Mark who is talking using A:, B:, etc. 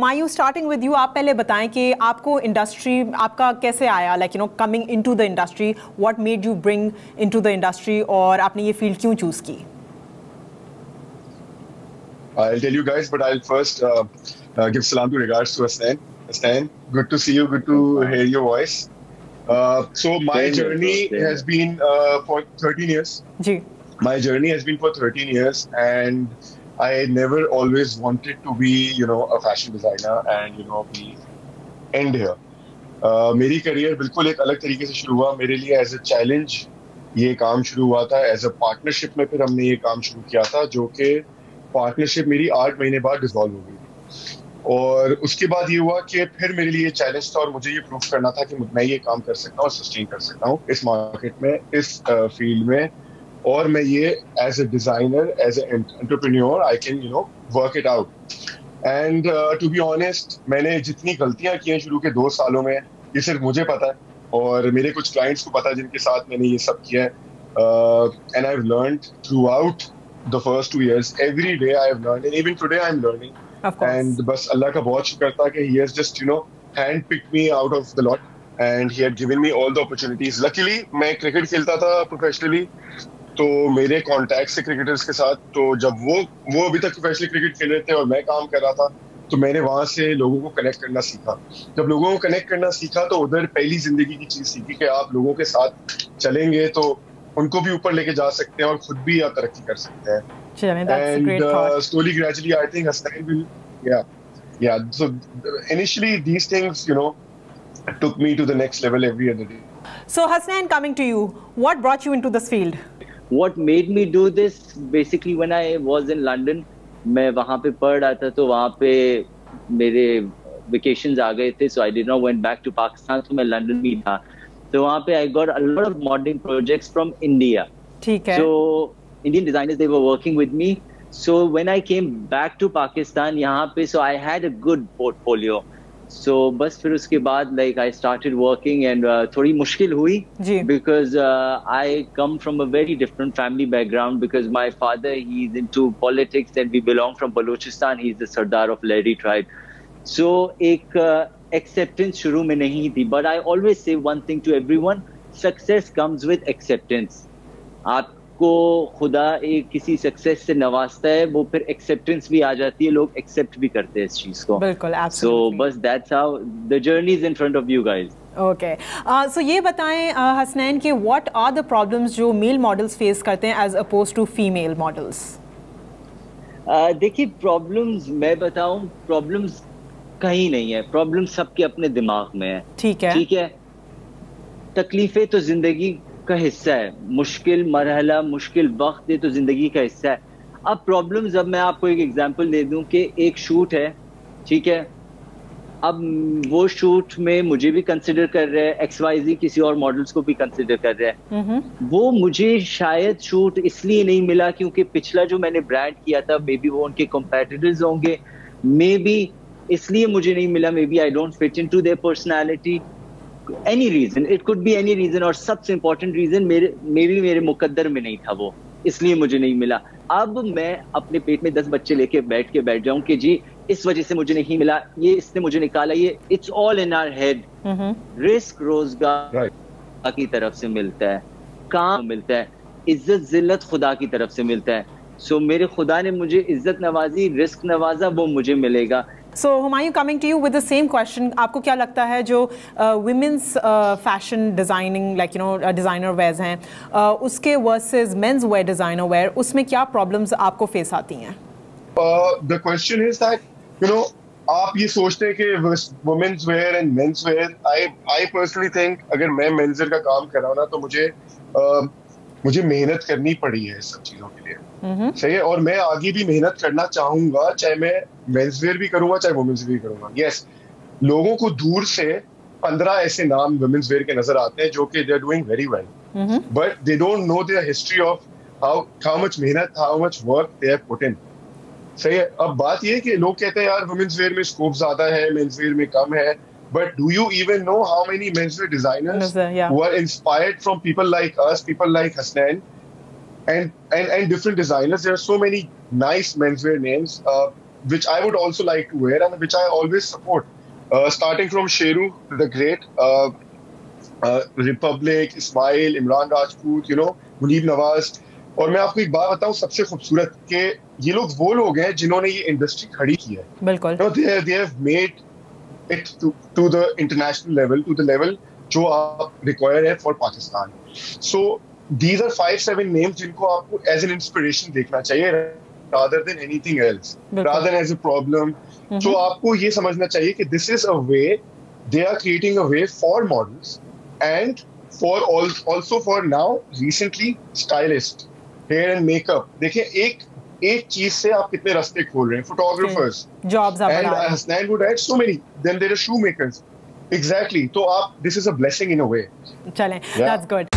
A: Humayun, starting with you, आप पहले बताएं कि आपको इंडस्ट्री आपका कैसे आया, like coming into the industry, what made you bring into the industry, और आपने ये फील्ड क्यों चूज की?
B: I'll tell you guys, but I'll first give salam to regards to Hasnain. Hasnain, good to see you, good to hear your voice. So my journey has been for 13 years.
A: जी.
B: My journey has been for 13 years, and I never always wanted to be, a fashion designer and, be end here. मेरी career बिल्कुल एक अलग तरीके से शुरू हुआ. मेरे लिए एज अ चैलेंज ये काम शुरू हुआ था. एज अ पार्टनरशिप में फिर हमने ये काम शुरू किया था, जो कि पार्टनरशिप मेरी 8 महीने बाद डिसॉल्व हो गई. और उसके बाद ये हुआ कि फिर मेरे लिए चैलेंज था और मुझे ये प्रूव करना था कि मैं ये काम कर सकता हूँ और सस्टेन कर सकता हूँ इस मार्केट में, इस फील्ड में. और मैं ये as a designer, as a entrepreneur, I can work it out. And to be honest, मैंने जितनी गलतियां की हैं शुरू के 2 सालों में, ये सिर्फ मुझे पता है और मेरे कुछ क्लाइंट्स को पता है जिनके साथ मैंने ये सब किया है. And I have learned through out the first 2 years. Every day I have learned, and even today I am learning.
A: Of course.
B: And बस अल्लाह का बहुत शुक्र था कि he has just hand picked me out of the lot and he had given me all the opportunities. Luckily मैं cricket खेलता था professionally, तो मेरे कॉन्टैक्ट्स से क्रिकेटर्स के साथ, तो जब वो अभी तक प्रोफेशनली क्रिकेट खेल रहे थे और मैं काम कर रहा था, तो मैंने वहां से लोगों को कनेक्ट करना सीखा. जब लोगों को कनेक्ट करना सीखा तो उधर पहली जिंदगी की चीज सीखी कि आप लोगों के साथ चलेंगे तो उनको भी ऊपर लेके जा सकते हैं और खुद भी आप तरक्की कर सकते हैं. And slowly, gradually, I think Hasnain will, yeah. So initially, these things, took me to the next level every other day.
A: So Hasnain, coming to you, what brought you into this field?
C: What made me do this? Basically, when I was in London, मैं वहाँ पे पढ़ रहा था, तो वहाँ पे मेरे vacations आ गए थे, so I did not went back to Pakistan, तो मैं London में था. So वहाँ पे I got a lot of modeling projects from India.
A: ठीक है.
C: So Indian designers, they were working with me. So when I came back to Pakistan, यहाँ पे, so I had a good portfolio. So बस फिर उसके बाद like I started working and थोड़ी मुश्किल हुई because I come from a very different family background because my father, he's into politics and we belong from Balochistan. He's the Sardar of Lehri tribe. So एक acceptance शुरू में नहीं थी, but I always say one thing to everyone: success comes with acceptance. आपको खुदा एक किसी success से नवाजता है, वो फिर एक्सेप्टेंस भी आ जाती है, लोग एक्सेप्ट भी करते हैं इस चीज को.
A: बिल्कुल,
C: so बस that's how the journey is in front of you guys.
A: Okay, so ये बताएं हसनैन कि what are the problems जो मेल मॉडल्स फेस करते हैं as opposed to female models?
C: देखिए, प्रॉब्लम्स मैं बताऊं, प्रॉब्लम्स कहीं नहीं है, प्रॉब्लम सबके अपने दिमाग में है. ठीक है. तकलीफें तो जिंदगी का हिस्सा है, मुश्किल मरहला, मुश्किल वक्त ये तो जिंदगी का हिस्सा है. अब प्रॉब्लम्स, अब मैं आपको एक एग्जांपल दे दूं कि एक शूट है, ठीक है, अब वो शूट में मुझे भी कंसिडर कर रहे हैं, XYZ किसी और मॉडल्स को भी कंसिडर कर रहे हैं. वो मुझे शायद शूट इसलिए नहीं मिला क्योंकि पिछला जो मैंने ब्रांड किया था, मे बी वो उनके कंपेटिटर्स होंगे, मे बी इसलिए मुझे नहीं मिला, maybe I don't fit into their personality, any reason, it could be any reason. और सबसे इंपॉर्टेंट रीजन मेरे मुकद्दर में नहीं था, वो इसलिए मुझे नहीं मिला. अब मैं अपने पेट में 10 बच्चे लेके बैठ जाऊं कि जी इस वजह से मुझे नहीं मिला, ये इसने मुझे निकाला, ये it's all in our head. Risk रोजगार की तरफ से मिलता है, काम मिलता है, इज्जत जिल्लत खुदा की तरफ से मिलता है. सो मेरे खुदा ने मुझे इज्जत नवाजी, रिस्क नवाजा, वो मुझे मिलेगा.
A: So Humayun, coming to you with the same question, आपको क्या लगता है जो women's fashion designing, like designer wears हैं, उसके versus men's wear designer wear, उसमें क्या problems आपको face आती हैं?
B: The question is that आप ये सोचते हैं कि women's wear and men's wear, I personally think अगर मैं men's wear का काम कर रहा हूँ ना, तो मुझे मेहनत करनी पड़ी है इस सब चीजों के लिए. सही है. और मैं आगे भी मेहनत करना चाहूंगा, चाहे मैं मेंस वेयर भी करूंगा, चाहे वुमेन्स वेयर भी करूंगा. यस, लोगों को दूर से 15 ऐसे नाम वुमेन्स वेयर के नजर आते हैं जो कि they are doing very well, but they don't know their history of how much मेहनत, how much work they have put in. सही है. अब बात ये है कि लोग कहते हैं यार वुमेन्स वेयर में स्कोप ज्यादा है, मेंस वेयर में कम है. But do you even know how many menswear designers who are inspired from people like us, people like Hasnain, and different designers? There are so many nice menswear names. which I would also like to wear and which I always support. Starting from Sheru the Great, Republic, Ismail, Imran Rajput, Munib Nawaz. और मैं आपको एक बात बताऊं सबसे खूबसूरत के ये लोग वो लोग हैं जिन्होंने ये इंडस्ट्री खड़ी की है.
A: बिल्कुल.
B: They have made it to the international level, to the level जो आप require है for Pakistan. So these are 5-7 names जिनको आपको as an inspiration देखना चाहिए rather than anything else, rather than as a problem. So आपको ये समझना चाहिए कि this is a way, they are creating a way for models and for also for now recently stylists, hair and makeup. देखिए एक चीज से आप कितने रास्ते खोल रहे हैं. Photographers,
A: jobs आप
B: and Hasnain would add so many. Then there are shoemakers. Exactly. तो आप this is a blessing in a way.
A: चलें, that's good.